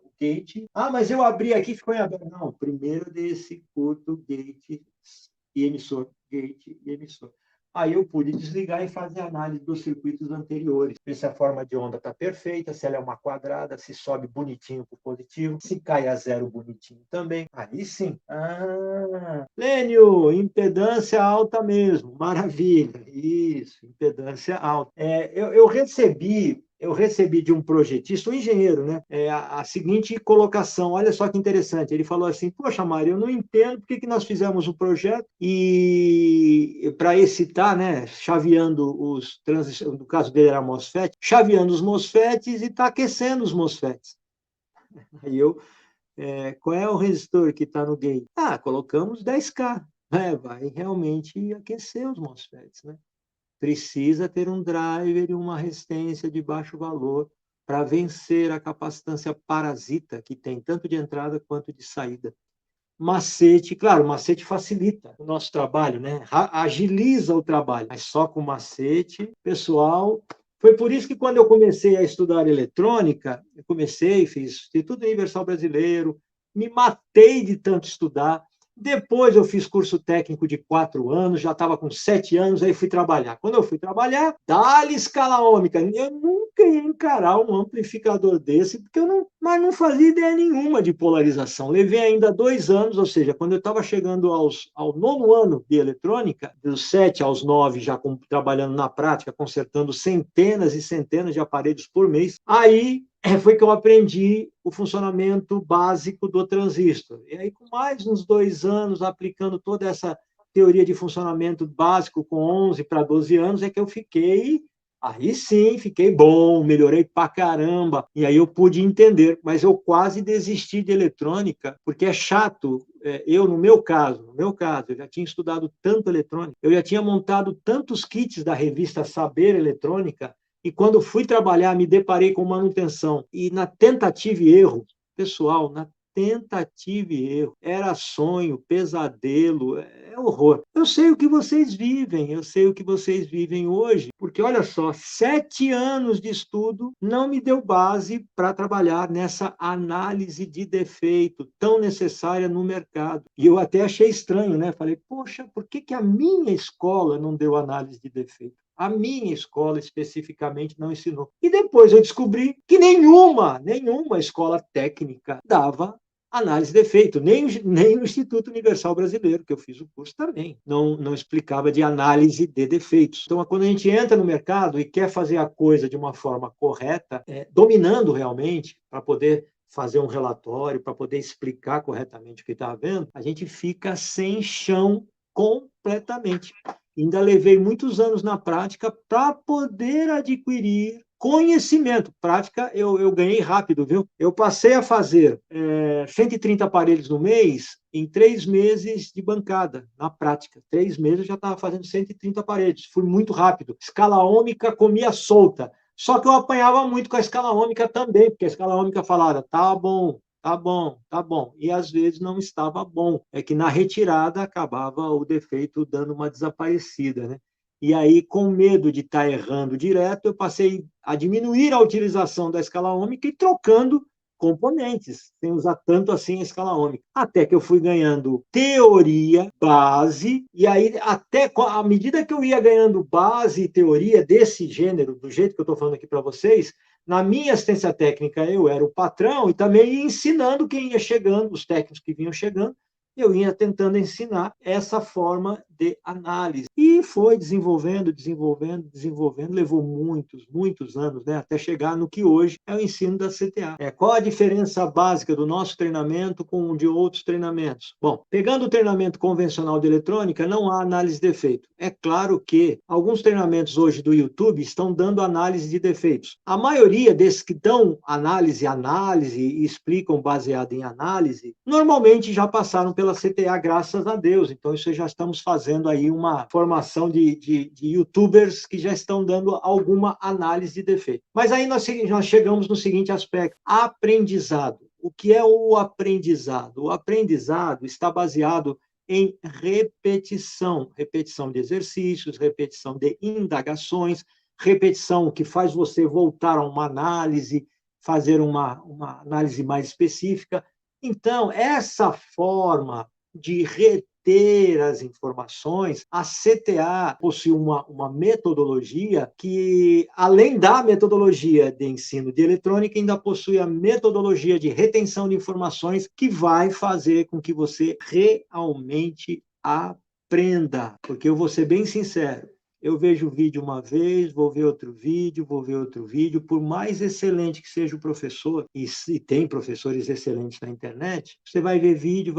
O gate... Ah, mas eu abri aqui e ficou em aberto. Não, primeiro desse curto gate e emissor. Gate e emissor. Aí eu pude desligar e fazer análise dos circuitos anteriores. Ver se a forma de onda está perfeita, se ela é uma quadrada, se sobe bonitinho para o positivo, se cai a 0 bonitinho também. Aí sim. Lênio, impedância alta mesmo. Maravilha. Isso, impedância alta. Eu recebi de um projetista, um engenheiro, né? A seguinte colocação, olha só que interessante. Ele falou assim: poxa, Mário, eu não entendo por que nós fizemos o projeto e para excitar, né? Chaveando os transistores, no caso dele era MOSFET, chaveando os MOSFETs e está aquecendo os MOSFETs. Aí qual é o resistor que está no gate? Colocamos 10K. Vai realmente aquecer os MOSFETs, né? Precisa ter um driver e uma resistência de baixo valor para vencer a capacitância parasita que tem tanto de entrada quanto de saída. Macete, claro, o macete facilita o nosso trabalho, né? Agiliza o trabalho, mas só com macete, pessoal. Foi por isso que quando eu comecei a estudar eletrônica, fiz Instituto Universal Brasileiro, me matei de tanto estudar. Depois eu fiz curso técnico de 4 anos, já estava com 7 anos, aí fui trabalhar. Quando eu fui trabalhar, dá-lhe escala ômica. Eu nunca ia encarar um amplificador desse, porque mas não fazia ideia nenhuma de polarização. Levei ainda 2 anos, ou seja, quando eu estava chegando ao 9º ano de eletrônica, dos 7 aos 9, já trabalhando na prática, consertando centenas e centenas de aparelhos por mês, aí foi que eu aprendi o funcionamento básico do transistor. E aí, com mais uns 2 anos, aplicando toda essa teoria de funcionamento básico com 11 para 12 anos, é que eu fiquei, aí sim, fiquei bom, melhorei pra caramba, e aí eu pude entender, mas eu quase desisti de eletrônica, porque é chato. No meu caso, eu já tinha estudado tanto eletrônica, eu já tinha montado tantos kits da revista Saber Eletrônica, e quando fui trabalhar, me deparei com manutenção. E na tentativa e erro, pessoal, na tentativa e erro, era sonho, pesadelo, é horror. Eu sei o que vocês vivem, eu sei o que vocês vivem hoje, porque olha só, 7 anos de estudo não me deu base para trabalhar nessa análise de defeito tão necessária no mercado. E eu até achei estranho, né? Falei, poxa, por que a minha escola não deu análise de defeito? A minha escola especificamente não ensinou. E depois eu descobri que nenhuma escola técnica dava análise de defeito, nem o Instituto Universal Brasileiro, que eu fiz o curso também, não explicava de análise de defeitos. Então, quando a gente entra no mercado e quer fazer a coisa de uma forma correta, dominando realmente, para poder fazer um relatório, para poder explicar corretamente o que está vendo, a gente fica sem chão completamente. Ainda levei muitos anos na prática para poder adquirir conhecimento. Prática eu ganhei rápido, viu? Eu passei a fazer 130 aparelhos no mês em 3 meses de bancada, na prática. 3 meses eu já estava fazendo 130 aparelhos. Fui muito rápido. Escala ômica comia solta. Só que eu apanhava muito com a escala ômica também, porque a escala ômica falava, tá bom, tá bom, tá bom. E às vezes não estava bom. É que na retirada acabava o defeito dando uma desaparecida, né? E aí, com medo de estar errando direto, eu passei a diminuir a utilização da escala ômica e trocando componentes, sem usar tanto assim a escala ômica. Até que eu fui ganhando teoria, base, e aí, até à medida que eu ia ganhando base e teoria desse gênero, do jeito que eu estou falando aqui para vocês, na minha assistência técnica, eu era o patrão e também ia ensinando quem ia chegando, os técnicos que vinham chegando, eu ia tentando ensinar essa forma de análise. E foi desenvolvendo, levou muitos anos, né, até chegar no que hoje é o ensino da CTA. Qual a diferença básica do nosso treinamento com o de outros treinamentos? Bom, pegando o treinamento convencional de eletrônica, não há análise de defeito. É claro que alguns treinamentos hoje do YouTube estão dando análise de defeitos. A maioria desses que dão análise e explicam baseado em análise, normalmente já passaram pela CTA, graças a Deus. Então, isso já estamos fazendo aí uma formação de YouTubers que já estão dando alguma análise de defeito. Mas aí nós chegamos no seguinte aspecto: aprendizado. O que é o aprendizado? O aprendizado está baseado em repetição de exercícios, repetição de indagações, repetição que faz você voltar a uma análise, fazer uma análise mais específica. Então, essa forma de reter as informações, a CTA possui uma metodologia que, além da metodologia de ensino de eletrônica, ainda possui a metodologia de retenção de informações, que vai fazer com que você realmente aprenda. Porque eu vou ser bem sincero, eu vejo o vídeo uma vez, vou ver outro vídeo, por mais excelente que seja o professor, e se tem professores excelentes na internet, você vai ver vídeo,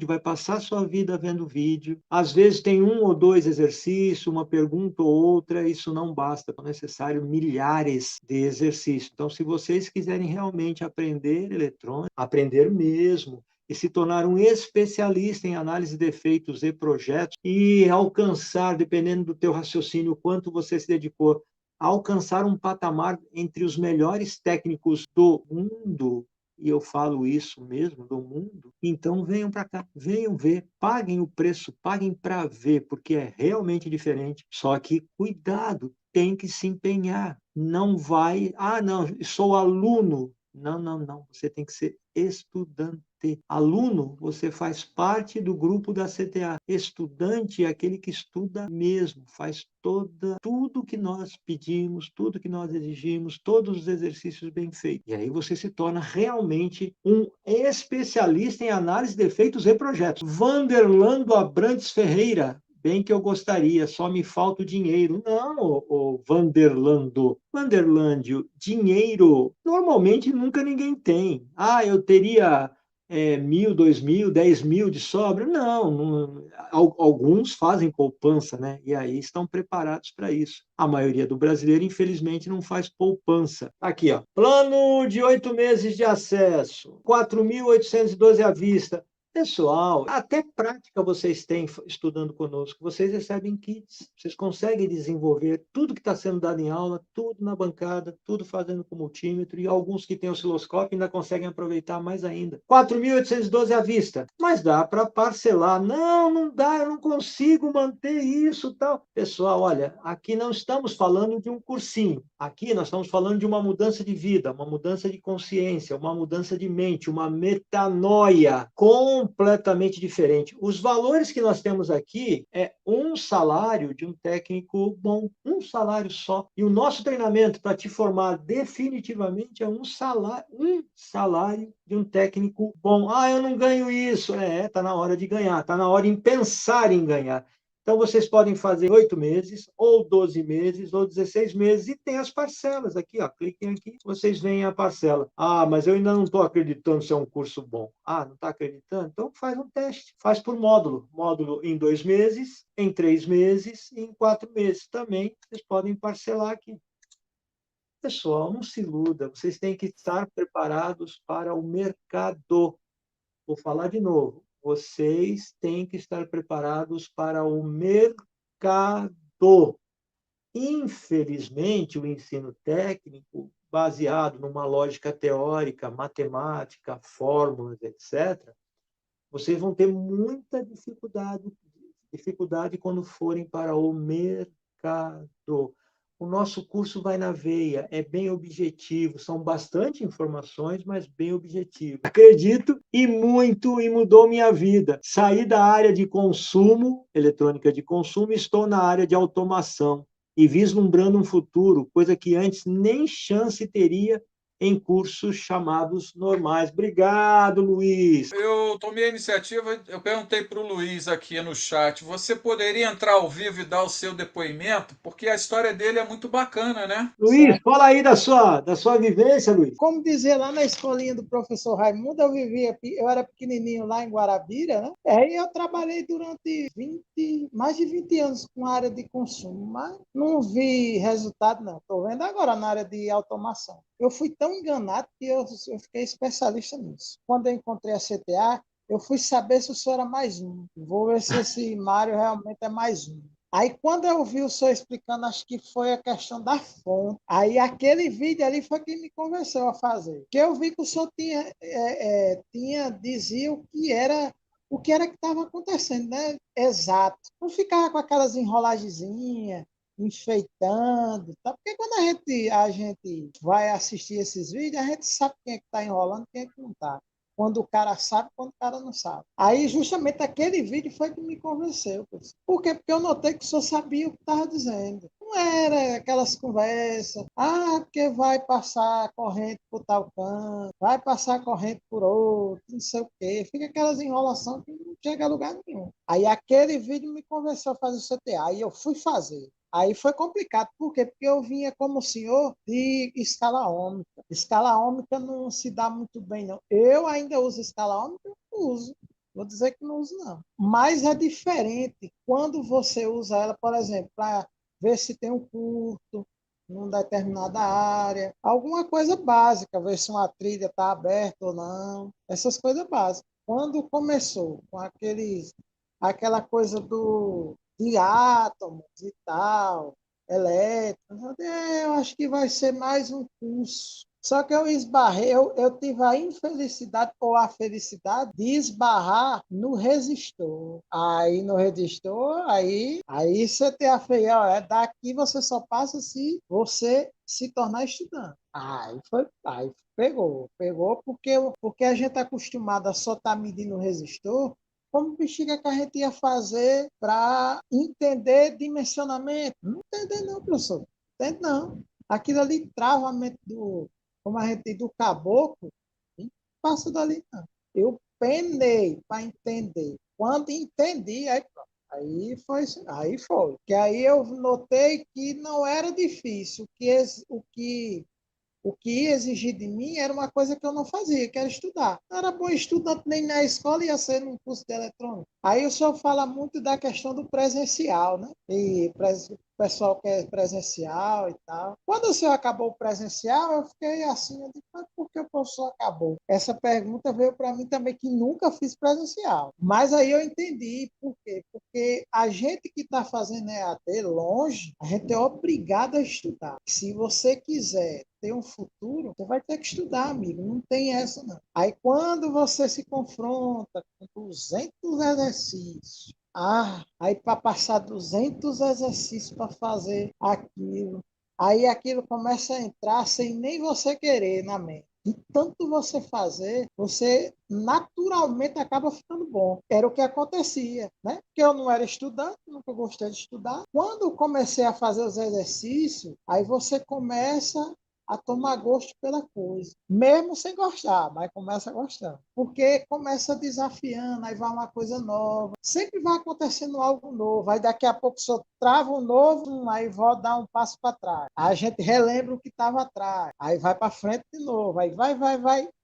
vai passar a sua vida vendo vídeo, às vezes tem 1 ou 2 exercícios, uma pergunta ou outra, isso não basta, é necessário milhares de exercícios. Então, se vocês quiserem realmente aprender eletrônica, aprender mesmo, e se tornar um especialista em análise de defeitos e projetos e alcançar, dependendo do teu raciocínio, quanto você se dedicou, alcançar um patamar entre os melhores técnicos do mundo, e eu falo isso mesmo, do mundo, então venham para cá, venham ver, paguem o preço, paguem para ver, porque é realmente diferente. Só que cuidado, tem que se empenhar. Não vai, não, sou aluno. Não. Você tem que ser estudante. Aluno, você faz parte do grupo da CTA. Estudante é aquele que estuda mesmo, faz tudo que nós pedimos, tudo que nós exigimos, todos os exercícios bem feitos. E aí você se torna realmente um especialista em análise de defeitos e projetos. Vanderlando Abrantes Ferreira, Bem que eu gostaria, só me falta o dinheiro. Não, o Vanderlando. Vanderlândio, dinheiro, normalmente nunca ninguém tem. Ah, eu teria 1.000, 2.000, 10.000 de sobra? Não, alguns fazem poupança, né? E aí estão preparados para isso. A maioria do brasileiro, infelizmente, não faz poupança. Aqui, ó, plano de 8 meses de acesso, 4.812 à vista. Pessoal, até prática vocês têm estudando conosco. Vocês recebem kits, vocês conseguem desenvolver tudo que está sendo dado em aula, tudo na bancada, tudo fazendo com multímetro, e alguns que têm osciloscópio ainda conseguem aproveitar mais ainda. 4.812 à vista, mas dá para parcelar. Não, não dá, eu não consigo manter isso, tal. Pessoal, olha, aqui não estamos falando de um cursinho. Aqui nós estamos falando de uma mudança de vida, uma mudança de consciência, uma mudança de mente, uma metanoia completamente diferente. Os valores que nós temos aqui é um salário de um técnico bom, um salário só. E o nosso treinamento para te formar definitivamente é um salário de um técnico bom. Ah, eu não ganho isso. Está na hora de ganhar, está na hora de pensar em ganhar. Então, vocês podem fazer 8 meses, ou 12 meses, ou 16 meses, e tem as parcelas aqui, ó. Cliquem aqui, vocês veem a parcela. Ah, mas eu ainda não estou acreditando se é um curso bom. Ah, não está acreditando? Então, faz um teste. Faz por módulo. Módulo em 2 meses, em 3 meses e em 4 meses também. Vocês podem parcelar aqui. Pessoal, não se iluda. Vocês têm que estar preparados para o mercado. Vou falar de novo. Vocês têm que estar preparados para o mercado. Infelizmente, o ensino técnico, baseado numa lógica teórica, matemática, fórmulas, etc., vocês vão ter muita dificuldade quando forem para o mercado. O nosso curso vai na veia, é bem objetivo, são bastante informações, mas bem objetivo. Acredito e muito, e mudou minha vida. Saí da área de consumo, eletrônica de consumo, e estou na área de automação, e vislumbrando um futuro, coisa que antes nem chance teria em cursos chamados normais. Obrigado, Luiz. Eu tomei a iniciativa, eu perguntei para o Luiz aqui no chat, você poderia entrar ao vivo e dar o seu depoimento? Porque a história dele é muito bacana, né? Luiz, fala aí da sua vivência, Luiz. Como dizia lá na escolinha do professor Raimundo, eu era pequenininho lá em Guarabira, né? Aí eu trabalhei durante mais de 20 anos com a área de consumo, mas não vi resultado, não. Estou vendo agora na área de automação. Eu fui tão enganado que eu fiquei especialista nisso. Quando eu encontrei a CTA, eu fui saber se o senhor era mais um. Vou ver se esse Mário realmente é mais um. Aí, quando eu vi o senhor explicando, acho que foi a questão da fonte. Aí, aquele vídeo ali foi que me convenceu a fazer. Porque eu vi que o senhor dizia o que era que estava acontecendo, né? Exato. Não ficava com aquelas enrolagenzinhas, enfeitando, tá? Porque quando a gente vai assistir esses vídeos, a gente sabe quem é que está enrolando, quem é que não está. Quando o cara sabe, quando o cara não sabe. Aí, justamente, aquele vídeo foi que me convenceu. Por quê? Porque eu notei que o senhor sabia o que estava dizendo. Não era aquelas conversas, porque vai passar corrente por tal canto, vai passar corrente por outro, não sei o quê. Fica aquelas enrolações que não chega a lugar nenhum. Aí, aquele vídeo me convenceu a fazer o CTA. Aí, eu fui fazer. Aí foi complicado. Por quê? Porque eu vinha como senhor de escala ômica. Escala ômica não se dá muito bem, não. Eu ainda uso escala ômica? Uso. Vou dizer que não uso, não. Mas é diferente quando você usa ela, por exemplo, para ver se tem um curto numa determinada área. Alguma coisa básica, ver se uma trilha está aberta ou não. Essas coisas básicas. Quando começou com aquela coisa de átomos e tal, elétrons. Eu acho que vai ser mais um curso. Só que eu esbarrei, eu tive a infelicidade ou a felicidade de esbarrar no resistor. Aí no resistor, aí você tem a feia, daqui você só passa se você se tornar estudante. Aí pegou porque a gente é acostumado a só estar medindo o resistor. Como bexiga que a gente ia fazer para entender dimensionamento? Não entender não, professor. Não entende não. Aquilo ali trava a mente como a gente diz, do caboclo, não passa dali não. Eu penei para entender. Quando entendi, aí pronto. Aí foi. Que aí eu notei que não era difícil, o que ia exigir de mim era uma coisa que eu não fazia, que era estudar. Não era bom estudante nem na escola, ia ser num curso de eletrônica. Aí o senhor fala muito da questão do presencial, né? E o pessoal quer presencial e tal. Quando o senhor acabou o presencial, eu fiquei assim, eu digo, mas por que o professor acabou? Essa pergunta veio para mim também, que nunca fiz presencial. Mas aí eu entendi por quê. Porque a gente que está fazendo EAD longe, a gente é obrigado a estudar. Se você quiser ter um futuro, você vai ter que estudar, amigo. Não tem essa, não. Aí, quando você se confronta com 200 exercícios, aí para passar 200 exercícios para fazer aquilo, aí aquilo começa a entrar sem nem você querer na mente. E tanto você fazer, você naturalmente acaba ficando bom. Era o que acontecia, né? Porque eu não era estudante, nunca gostei de estudar. Quando comecei a fazer os exercícios, aí você começa a tomar gosto pela coisa, mesmo sem gostar, mas começa a gostar, porque começa desafiando, aí vai uma coisa nova, sempre vai acontecendo algo novo, aí daqui a pouco só trava um novo, aí vou dar um passo para trás, aí a gente relembra o que estava atrás, aí vai para frente de novo, aí vai,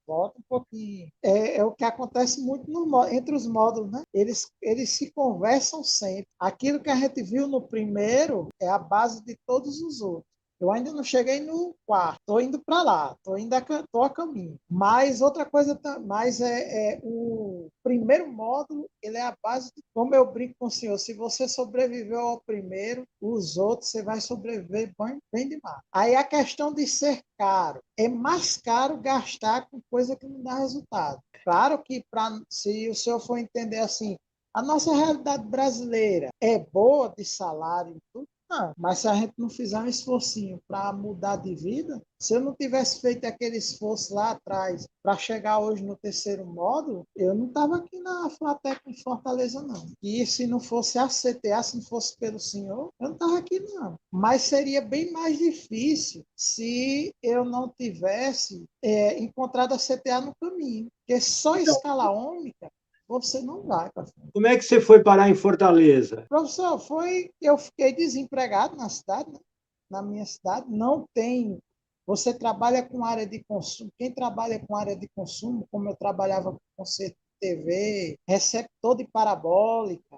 volta um pouquinho. É o que acontece muito entre os módulos, né? Eles se conversam sempre. Aquilo que a gente viu no primeiro é a base de todos os outros. Eu ainda não cheguei no quarto, estou indo para lá, estou a caminho. Mas outra coisa, mas o primeiro módulo, ele é a base, como eu brinco com o senhor, se você sobreviveu ao primeiro, os outros você vai sobreviver bem, bem demais. Aí a questão de ser caro, é mais caro gastar com coisa que não dá resultado. Claro que, se o senhor for entender assim, a nossa realidade brasileira é boa de salário e tudo, não, mas se a gente não fizer um esforcinho para mudar de vida, se eu não tivesse feito aquele esforço lá atrás para chegar hoje no terceiro módulo, eu não estava aqui na Flatec em Fortaleza, não. E se não fosse a CTA, se não fosse pelo senhor, eu não estava aqui, não. Mas seria bem mais difícil se eu não tivesse encontrado a CTA no caminho. Porque só escala única você não vai para frente. Como é que você foi parar em Fortaleza? Professor, eu fiquei desempregado na cidade, né? Na minha cidade, não tem. Você trabalha com área de consumo. Quem trabalha com área de consumo, como eu trabalhava com concerto de TV, receptor de parabólica,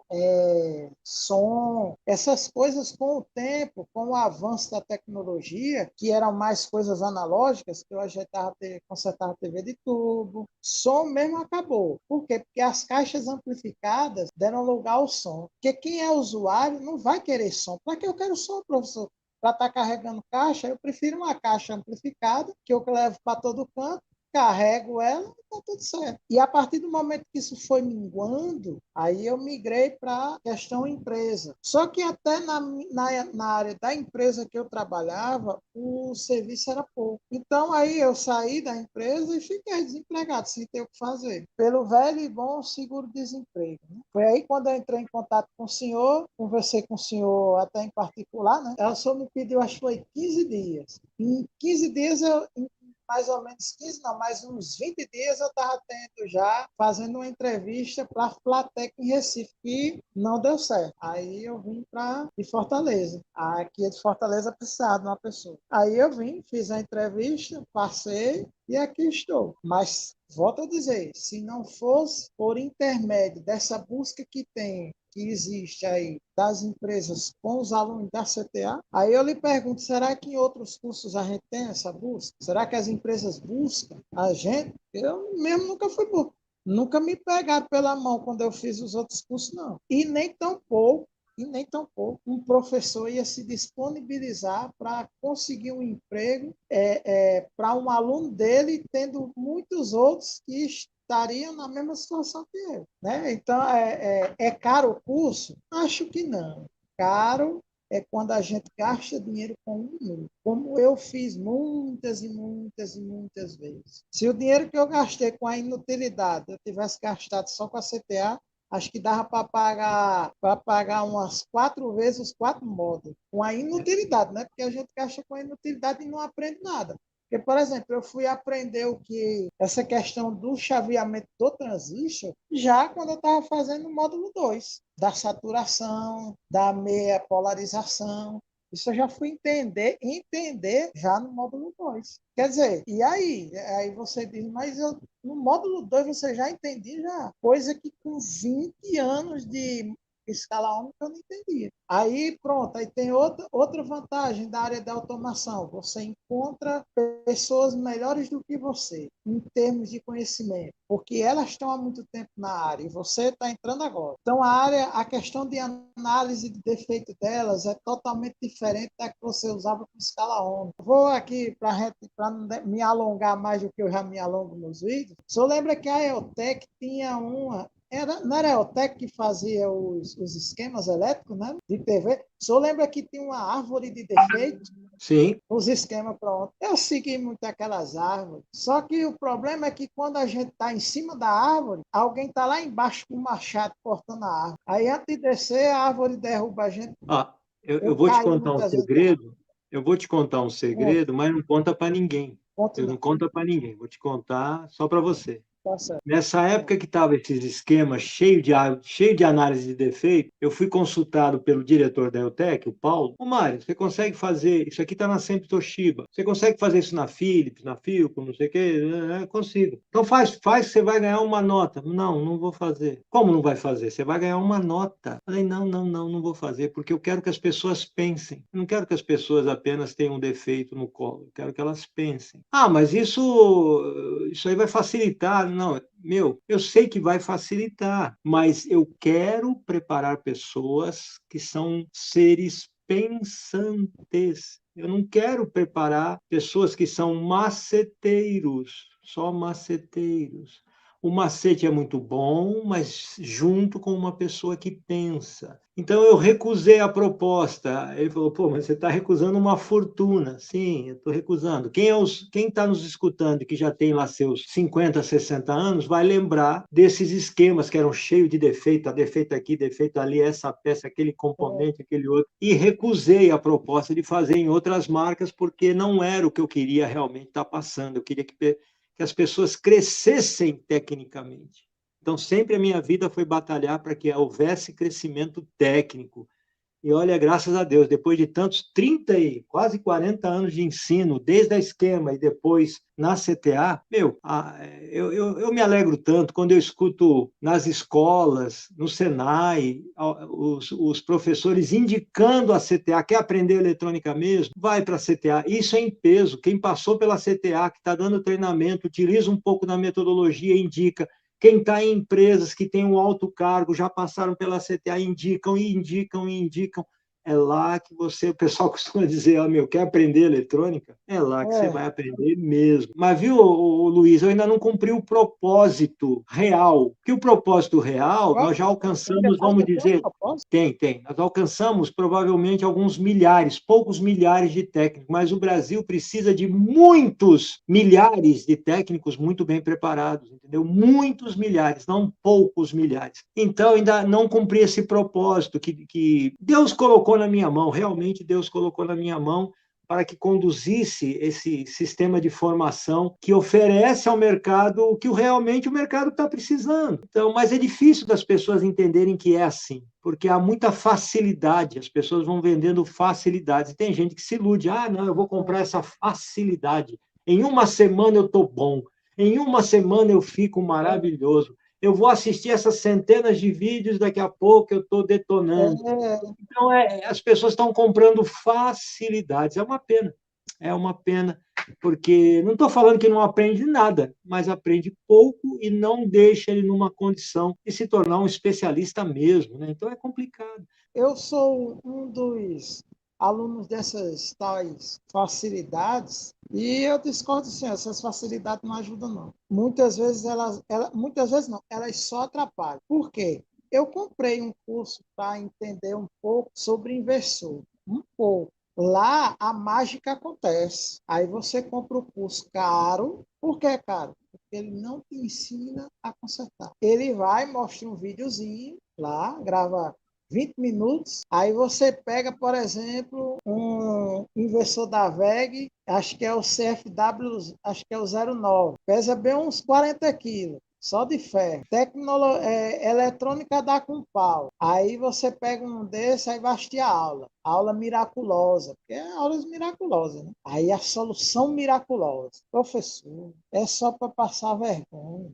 som, essas coisas com o tempo, com o avanço da tecnologia, que eram mais coisas analógicas, que eu ajeitava, consertava TV de tubo, som mesmo acabou. Por quê? Porque as caixas amplificadas deram lugar ao som. Porque quem é usuário não vai querer som. Para que eu quero som, professor? Para estar carregando caixa, eu prefiro uma caixa amplificada, que eu levo para todo canto, carrego ela e está tudo certo. E a partir do momento que isso foi minguando, aí eu migrei para a questão empresa. Só que até na área da empresa que eu trabalhava, o serviço era pouco. Então aí eu saí da empresa e fiquei desempregado, sem ter o que fazer. Pelo velho e bom seguro-desemprego. Né? Foi aí quando eu entrei em contato com o senhor, conversei com o senhor até em particular, né? O senhor me pediu, acho que foi 15 dias. Em 15 dias mais ou menos 15, não, mais uns 20 dias eu estava tendo já, fazendo uma entrevista para a Flatec em Recife, que não deu certo. Aí eu vim de Fortaleza. Aqui de Fortaleza precisava de uma pessoa. Aí eu vim, fiz a entrevista, passei e aqui estou. Mas, volto a dizer, se não fosse por intermédio dessa busca que existe aí das empresas com os alunos da CTA, aí eu lhe pergunto, será que em outros cursos a gente tem essa busca? Será que as empresas buscam a gente? Eu mesmo nunca me pegaram pela mão quando eu fiz os outros cursos, não. E nem tão pouco um professor ia se disponibilizar para conseguir um emprego para um aluno dele, tendo muitos outros que estariam na mesma situação que eu. Né? Então, é caro o curso? Acho que não. Caro é quando a gente gasta dinheiro com um número, como eu fiz muitas e muitas e muitas vezes. Se o dinheiro que eu gastei com a inutilidade eu tivesse gastado só com a CTA, acho que dava para pagar umas 4 vezes os 4 módulos, com a inutilidade, né? Porque a gente gasta com a inutilidade e não aprende nada. Porque, por exemplo, eu fui aprender essa questão do chaveamento do transistor já quando eu estava fazendo o módulo 2, da saturação, da meia polarização. Isso eu já fui entender já no módulo 2. Quer dizer, e aí? Aí você diz, mas no módulo 2 você já entendi já, coisa que com 20 anos de escala ômica eu não entendia. Aí, pronto, aí tem outra vantagem da área da automação. Você encontra pessoas melhores do que você, em termos de conhecimento, porque elas estão há muito tempo na área e você está entrando agora. Então, a questão de análise de defeito delas é totalmente diferente da que você usava com escala ômica. Vou aqui, para não me alongar mais do que eu já me alongo nos vídeos, só lembra que a EOTech tinha não era a EOTech que fazia os esquemas elétricos, né, de TV? O senhor lembra que tinha uma árvore de defeitos? Sim. Os esquemas, pronto. Eu segui muito aquelas árvores. Só que o problema é que quando a gente está em cima da árvore, alguém está lá embaixo com o machado cortando a árvore. Aí antes de descer, a árvore derruba a gente. Eu vou te caí contar um muitas vezes. segredo. Eu vou te contar um Conta, segredo, mas não conta para ninguém. conta Eu não não. conto para ninguém. Vou te contar só para você. Tá certo. Nessa época que estava esses esquemas cheio de análise de defeito, eu fui consultado pelo diretor da EUTEC, o Paulo. Ô, Mário, você consegue fazer... Isso aqui está na Sempre Toshiba. Você consegue fazer isso na Philips, na Philco, não sei o quê? Consigo. Então faz que você vai ganhar uma nota. Não vou fazer. Como não vai fazer? Você vai ganhar uma nota. Falei, não vou fazer, porque eu quero que as pessoas pensem. Eu não quero que as pessoas apenas tenham um defeito no colo. Eu quero que elas pensem. Mas isso aí vai facilitar. Não, eu sei que vai facilitar, mas eu quero preparar pessoas que são seres pensantes. Eu não quero preparar pessoas que são maceteiros, só maceteiros. O macete é muito bom, mas junto com uma pessoa que pensa. Então eu recusei a proposta. Ele falou, mas você está recusando uma fortuna. Sim, eu estou recusando. Quem está nos escutando e que já tem lá seus 50, 60 anos, vai lembrar desses esquemas que eram cheios de defeito, defeito aqui, defeito ali, essa peça, aquele componente, aquele outro. E recusei a proposta de fazer em outras marcas, porque não era o que eu queria realmente estar passando. Eu queria que as pessoas crescessem tecnicamente. Então, sempre a minha vida foi batalhar para que houvesse crescimento técnico. E olha, graças a Deus, depois de tantos 30 e quase 40 anos de ensino, desde a esquema e depois na CTA, eu me alegro tanto quando eu escuto nas escolas, no Senai, os professores indicando a CTA, quer aprender eletrônica mesmo? Vai para a CTA. Isso é em peso. Quem passou pela CTA, que está dando treinamento, utiliza um pouco da metodologia, indica. Quem está em empresas que têm um alto cargo, já passaram pela CTA, indicam. É lá que o pessoal costuma dizer, quer aprender eletrônica? É lá que você vai aprender mesmo. Mas viu, Luiz, eu ainda não cumpri o propósito real. Que o propósito real, nós já alcançamos, vamos dizer... Tem. Nós alcançamos provavelmente alguns milhares, poucos milhares de técnicos, mas o Brasil precisa de muitos milhares de técnicos muito bem preparados, entendeu? Muitos milhares, não poucos milhares. Então, ainda não cumpri esse propósito que Deus colocou na minha mão, realmente Deus colocou na minha mão, para que conduzisse esse sistema de formação que oferece ao mercado o que realmente o mercado está precisando. Então, mas é difícil das pessoas entenderem que é assim, porque há muita facilidade, as pessoas vão vendendo facilidades. E tem gente que se ilude, não, eu vou comprar essa facilidade. Em uma semana eu estou bom, em uma semana eu fico maravilhoso. Eu vou assistir essas centenas de vídeos, daqui a pouco eu estou detonando. Então, as pessoas estão comprando facilidades. É uma pena, porque não estou falando que não aprende nada, mas aprende pouco e não deixa ele numa condição de se tornar um especialista mesmo, né? Então, é complicado. Eu sou um dos alunos dessas tais facilidades e eu discordo, sim, essas facilidades não ajudam, não. Muitas vezes elas só atrapalham. Por quê? Eu comprei um curso para entender um pouco sobre inversor, um pouco. Lá a mágica acontece. Aí você compra o curso caro. Por que é caro? Porque ele não te ensina a consertar. Ele vai mostrar um videozinho lá, grava 20 minutos. Aí você pega, por exemplo, um inversor da VEG, acho que é o CFW, acho que é o 09, pesa bem uns 40 quilos. Só de ferro. Eletrônica dá com pau. Aí você pega um desse, aí vai assistir a aula. Aula miraculosa, porque é aulas miraculosas, né? Aí a solução miraculosa. Professor, é só para passar vergonha.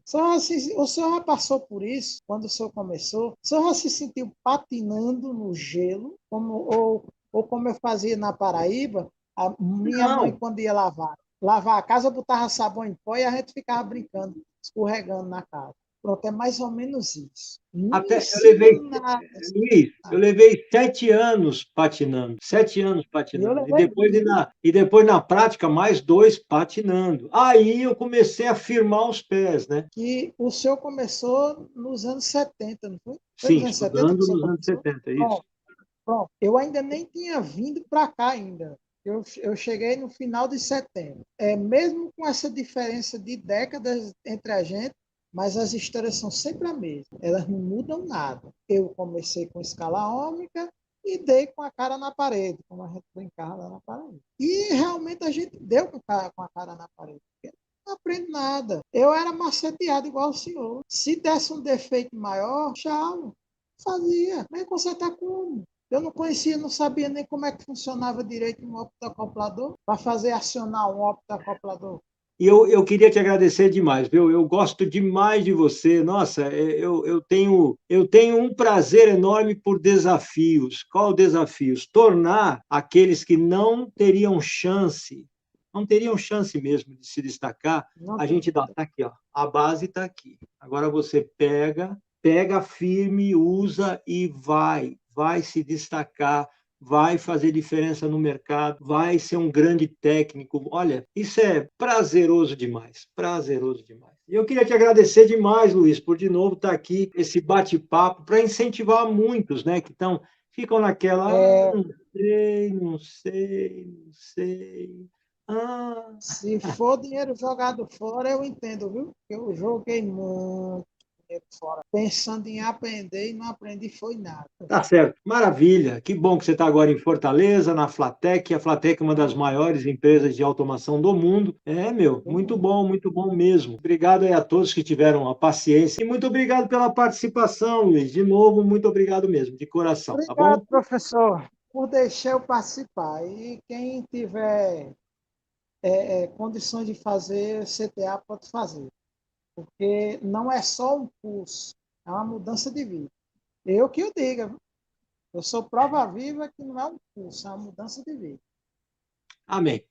O senhor já passou por isso quando o senhor começou? O senhor já se sentiu patinando no gelo, ou como eu fazia na Paraíba, a minha mãe, Não. quando ia lavar a casa, botava sabão em pó e a gente ficava brincando, escorregando na casa. Pronto, é mais ou menos isso. Não Até eu ensina levei, nada. Luiz, eu levei 7 anos patinando, 7 anos E eu patinando, levei e depois na prática mais 2 patinando. Aí eu comecei a firmar os pés, né? que o senhor começou nos anos 70, não foi? Foi Sim, nos anos 70 que o estudando senhor nos anos começou? 70, isso. Pronto, pronto. Eu ainda nem tinha vindo para cá ainda. Eu cheguei no final de setembro. Mesmo com essa diferença de décadas entre a gente, mas as histórias são sempre a mesma. Elas não mudam nada. Eu comecei com escala ômica e dei com a cara na parede, como a gente brincava lá na parede. E realmente a gente deu com a cara na parede. Não aprende nada. Eu era maceteado igual o senhor. Se desse um defeito maior, tchau. Fazia. Mas consertar como? Eu não conhecia, não sabia nem como é que funcionava direito um optoacoplador para fazer acionar um optoacoplador. E eu queria te agradecer demais, viu? Eu gosto demais de você. Nossa, eu tenho um prazer enorme por desafios. Qual o desafio? Tornar aqueles que não teriam chance mesmo de se destacar, Não a tem gente dá, dúvida. tá aqui, ó. A base está aqui. Agora você pega firme, usa e vai se destacar, vai fazer diferença no mercado, vai ser um grande técnico. Olha, isso é prazeroso demais, prazeroso demais. E eu queria te agradecer demais, Luiz, por de novo estar aqui, esse bate-papo, para incentivar muitos, né, ficam naquela, É, não sei, não sei, não sei. Ah, se for dinheiro jogado fora, eu entendo, viu? Eu joguei muito dinheiro fora, pensando em aprender e não aprendi foi nada. tá certo, maravilha. Que bom que você está agora em Fortaleza, na Flatec. A Flatec é uma das maiores empresas de automação do mundo. É, meu, muito bom mesmo. Obrigado aí a todos que tiveram a paciência e muito obrigado pela participação, Luiz. De novo, muito obrigado mesmo, de coração, tá bom? Obrigado, professor, por deixar eu participar. E quem tiver condições de fazer CTA, pode fazer. Porque não é só um curso, é uma mudança de vida. Eu que o diga, viu? Eu sou prova viva que não é um curso, é uma mudança de vida. Amém.